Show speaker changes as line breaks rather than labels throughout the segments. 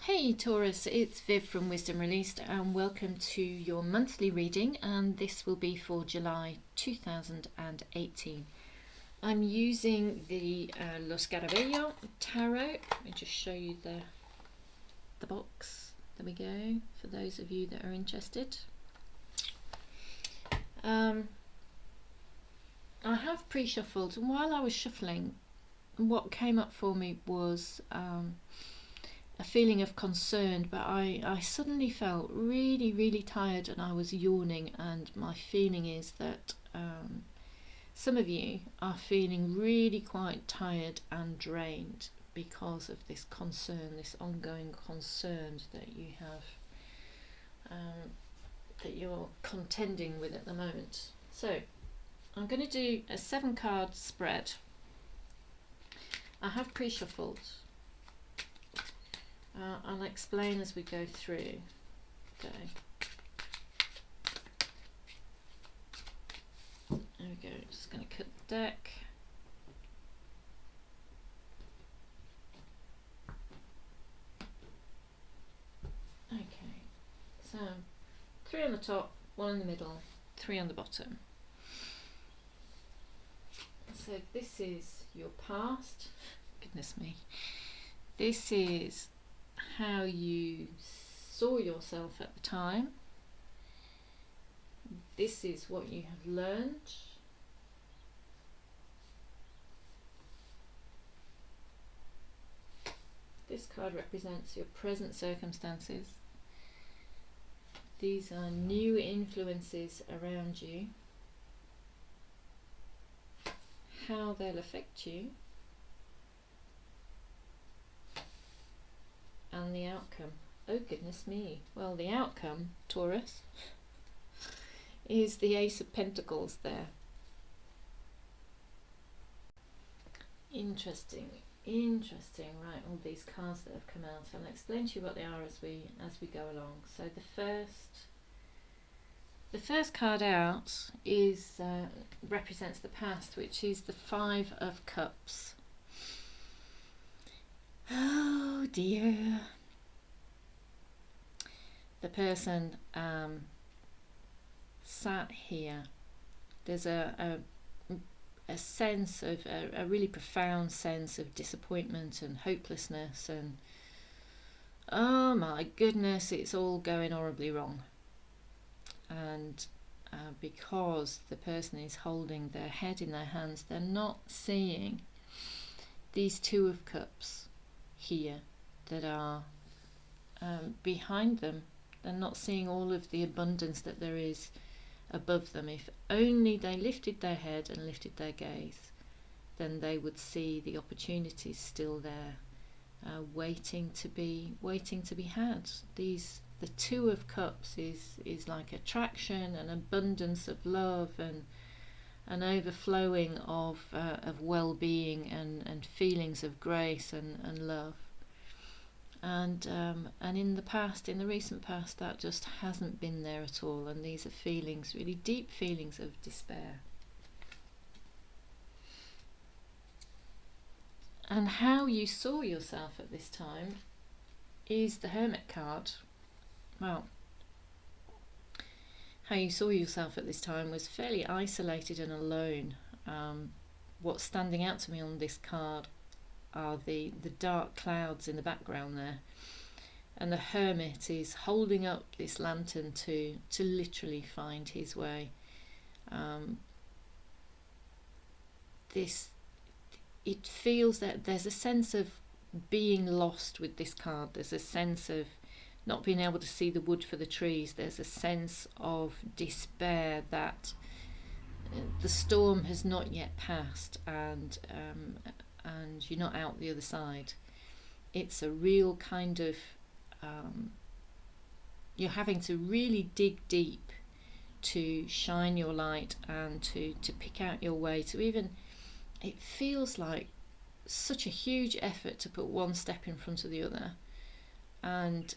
Hey Taurus, it's Viv from Wisdom Released and welcome to your monthly reading, and this will be for July 2018. I'm using the Lo Scarabeo Tarot. Let me just show you the box. There we go, for those of you that are interested. I have pre-shuffled, and while I was shuffling, what came up for me was a feeling of concern, but I suddenly felt really tired and I was yawning, and my feeling is that some of you are feeling really quite tired and drained because of this concern, this ongoing concern that you have, that you're contending with at the moment. So I'm going to do a 7-card spread. I have pre-shuffled. I'll explain as we go through. Okay. There we go. Just going to cut the deck. Okay. So 3 on the top, 1 in the middle, 3 on the bottom. So this is your past. Goodness me. This is how you saw yourself at the time. This is what you have learned. This card represents your present circumstances. These are new influences around you, how they'll affect you, and the outcome. Oh goodness me. Well, the outcome, Taurus, is the Ace of Pentacles there. Interesting. Right, all these cards that have come out. I'll explain to you what they are as we go along. So the first card out is represents the past, which is the 5 of Cups. Oh dear. The person sat here. There's a sense of a really profound sense of disappointment and hopelessness, and oh my goodness, it's all going horribly wrong. And because the person is holding their head in their hands, they're not seeing these 2 of Cups here that are behind them. They're not seeing all of the abundance that there is above them. If only they lifted their head and lifted their gaze, then they would see the opportunities still there, waiting to be had. The 2 of Cups is like attraction and abundance of love and an overflowing of well-being and feelings of grace and love. And in the recent past, that just hasn't been there at all, and these are feelings, really deep feelings of despair. And how you saw yourself at this time is the Hermit card. Well, how you saw yourself at this time was fairly isolated and alone. What's standing out to me on this card are the dark clouds in the background there, and the Hermit is holding up this lantern to literally find his way. It feels that there's a sense of being lost with this card. There's a sense of not being able to see the wood for the trees. There's a sense of despair that the storm has not yet passed, and you're not out the other side. It's a real kind of you're having to really dig deep to shine your light and to pick out your way, to even, it feels like such a huge effort to put one step in front of the other, and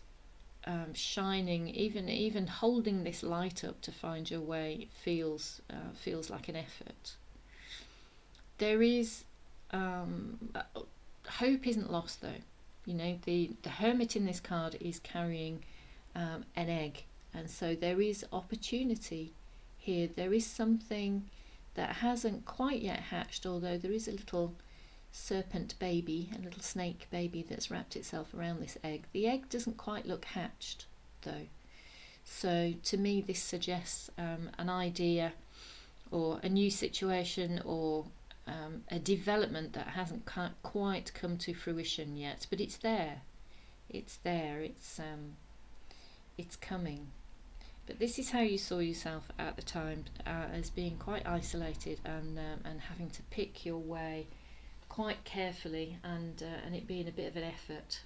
shining, even holding this light up to find your way feels like an effort. There is hope isn't lost though. You know, the Hermit in this card is carrying an egg, and so there is opportunity here. There is something that hasn't quite yet hatched, although there is a little serpent baby, a little snake baby that's wrapped itself around this egg. The egg doesn't quite look hatched though. So to me this suggests an idea or a new situation, or a development that hasn't quite come to fruition yet, but it's there. It's there. It's coming. But this is how you saw yourself at the time, as being quite isolated and having to pick your way quite carefully, and it being a bit of an effort.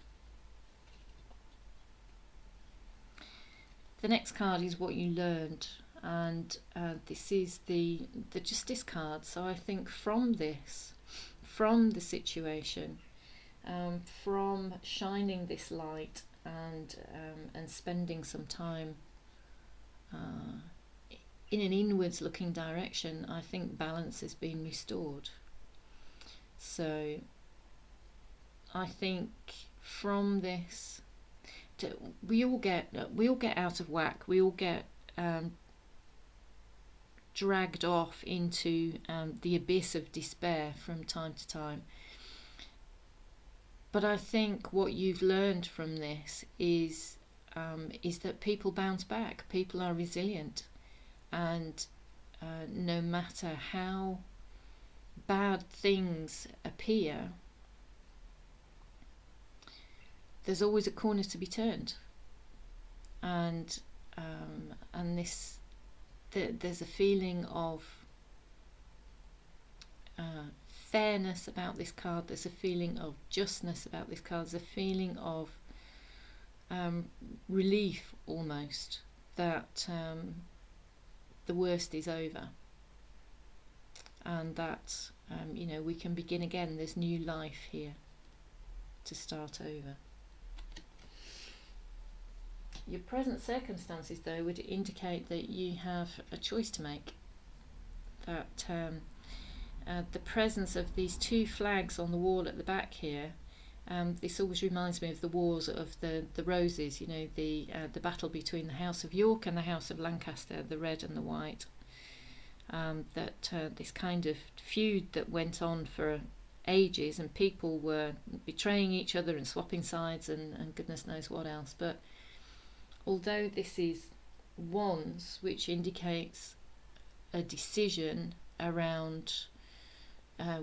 The next card is what you learned, and this is the Justice card. So I think from this, from the situation, from shining this light and spending some time in an inwards looking direction, I think balance has been restored. So I think from this, we all get out of whack. We all get dragged off into the abyss of despair from time to time. But I think what you've learned from this is that people bounce back. People are resilient, and no matter how bad things appear, there's always a corner to be turned, and there's a feeling of fairness about this card. There's a feeling of justness about this card. There's a feeling of relief almost, that the worst is over, and that we can begin again. There's new life here to start over. Your present circumstances, though, would indicate that you have a choice to make. That the presence of these two flags on the wall at the back here, this always reminds me of the wars of the roses. You know, the battle between the House of York and the House of Lancaster, the red and the white. This kind of feud that went on for ages, and people were betraying each other and swapping sides and goodness knows what else. But although this is wands, which indicates a decision around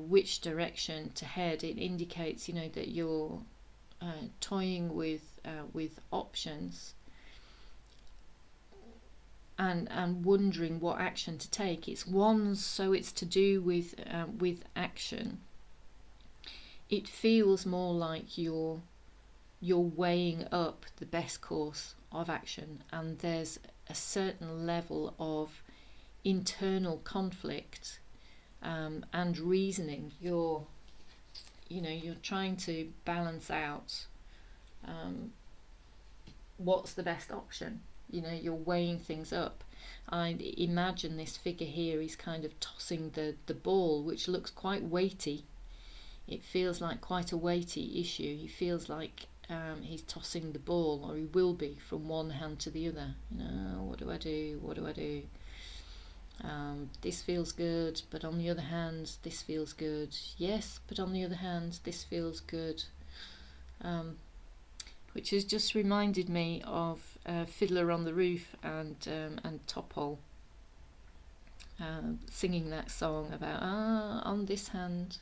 which direction to head, it indicates that you're toying with options and wondering what action to take. It's wands, so it's to do with action. It feels more like you're weighing up the best course of action, and there's a certain level of internal conflict and reasoning. You're trying to balance out what's the best option. You're weighing things up. I imagine this figure here is kind of tossing the ball, which looks quite weighty. It feels like quite a weighty issue. He feels like he's tossing the ball, or he will be, from one hand to the other. What do I do? What do I do? This feels good, but on the other hand, this feels good. Yes, but on the other hand, this feels good. Which has just reminded me of Fiddler on the Roof and Topol singing that song about on this hand,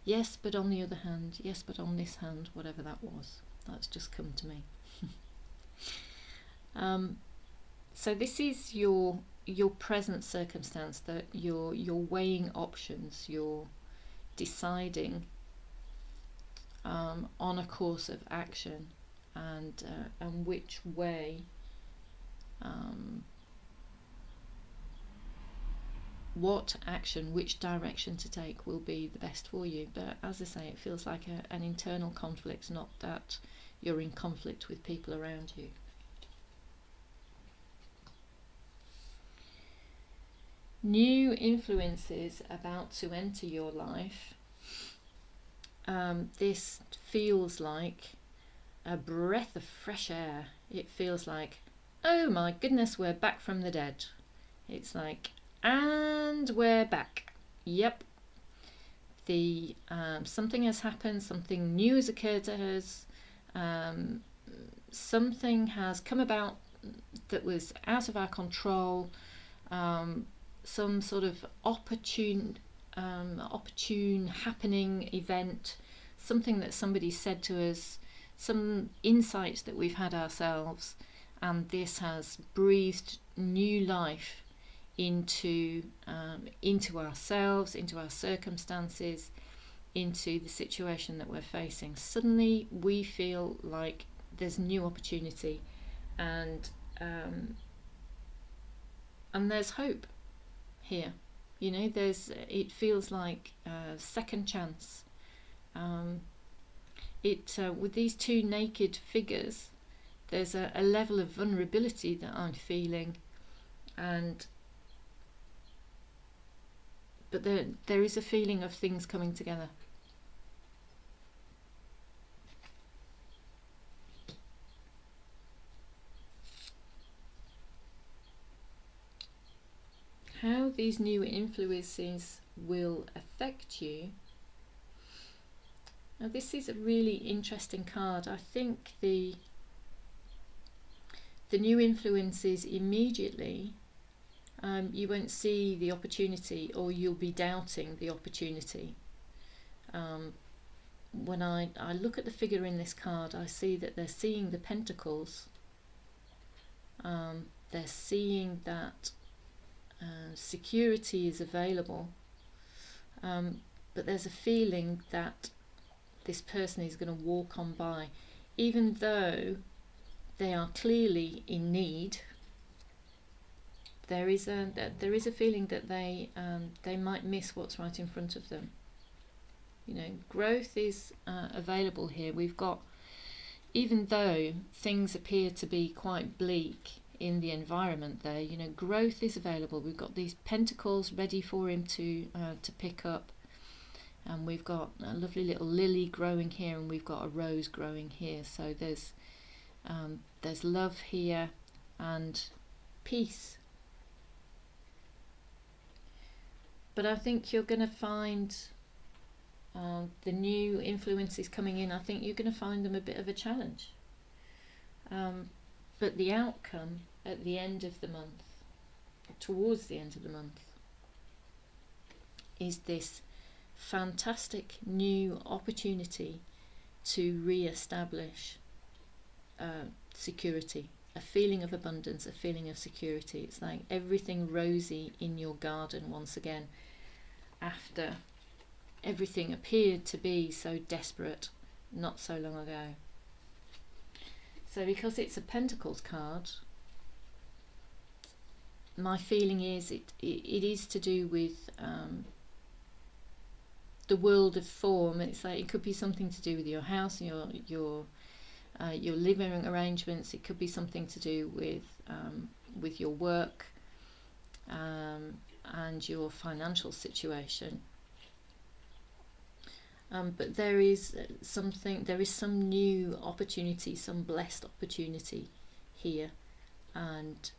yes, but on the other hand, yes, but on this hand, whatever that was. That's just come to me. So this is your present circumstance, that you're weighing options, you're deciding on a course of action, and which way what action, which direction to take will be the best for you. But as I say, it feels like an internal conflict, not that you're in conflict with people around you. New influences about to enter your life. this feels like a breath of fresh air. It feels like, oh my goodness, we're back from the dead. It's like, and we're back. Yep. The something has happened, something new has occurred to us, something has come about that was out of our control, some sort of opportune happening event, something that somebody said to us, some insights that we've had ourselves, and this has breathed new life into ourselves, into our circumstances, into the situation that we're facing. Suddenly we feel like there's new opportunity, and there's hope here. You know, it feels like a second chance. With these two naked figures, there's a level of vulnerability that I'm feeling, but there is a feeling of things coming together. How these new influences will affect you. Now, this is a really interesting card. I think the new influences immediately, you won't see the opportunity, or you'll be doubting the opportunity. When I look at the figure in this card, I see that they're seeing the pentacles. They're seeing that security is available, but there's a feeling that this person is going to walk on by, even though they are clearly in need. There is a feeling that they might miss what's right in front of them. You know, growth is available here. We've got, even though things appear to be quite bleak in the environment there, you know, growth is available. We've got these pentacles ready for him to pick up, and we've got a lovely little lily growing here, and we've got a rose growing here. So there's love here and peace. But I think you're going to find the new influences coming in, I think you're going to find them a bit of a challenge. But the outcome at the end of the month, towards the end of the month, is this fantastic new opportunity to re-establish security, a feeling of abundance, a feeling of security. It's like everything rosy in your garden once again, after everything appeared to be so desperate not so long ago. So because it's a Pentacles card, my feeling is it is to do with the world of form. It's like it could be something to do with your house, your living arrangements. It could be something to do with your work and your financial situation. But there is some new opportunity, some blessed opportunity here, and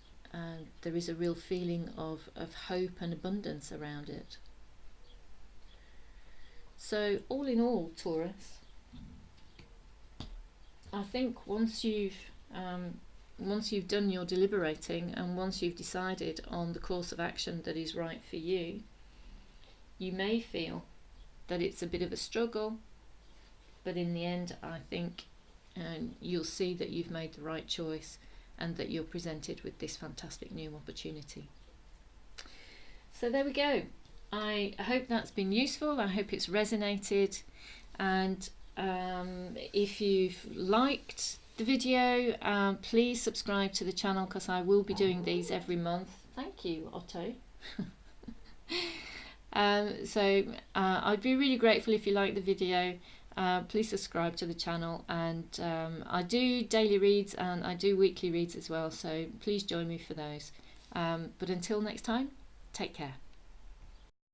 there is a real feeling of hope and abundance around it. So all in all, Taurus, I think once you've done your deliberating, and once you've decided on the course of action that is right for you, you may feel that it's a bit of a struggle, but in the end I think you'll see that you've made the right choice, and that you're presented with this fantastic new opportunity. So there we go. I hope that's been useful. I hope it's resonated, and if you've liked the video, please subscribe to the channel, because I will be doing these every month. Thank you, Otto. So I'd be really grateful if you like the video. Please subscribe to the channel, and I do daily reads and I do weekly reads as well, so please join me for those. But until next time, take care.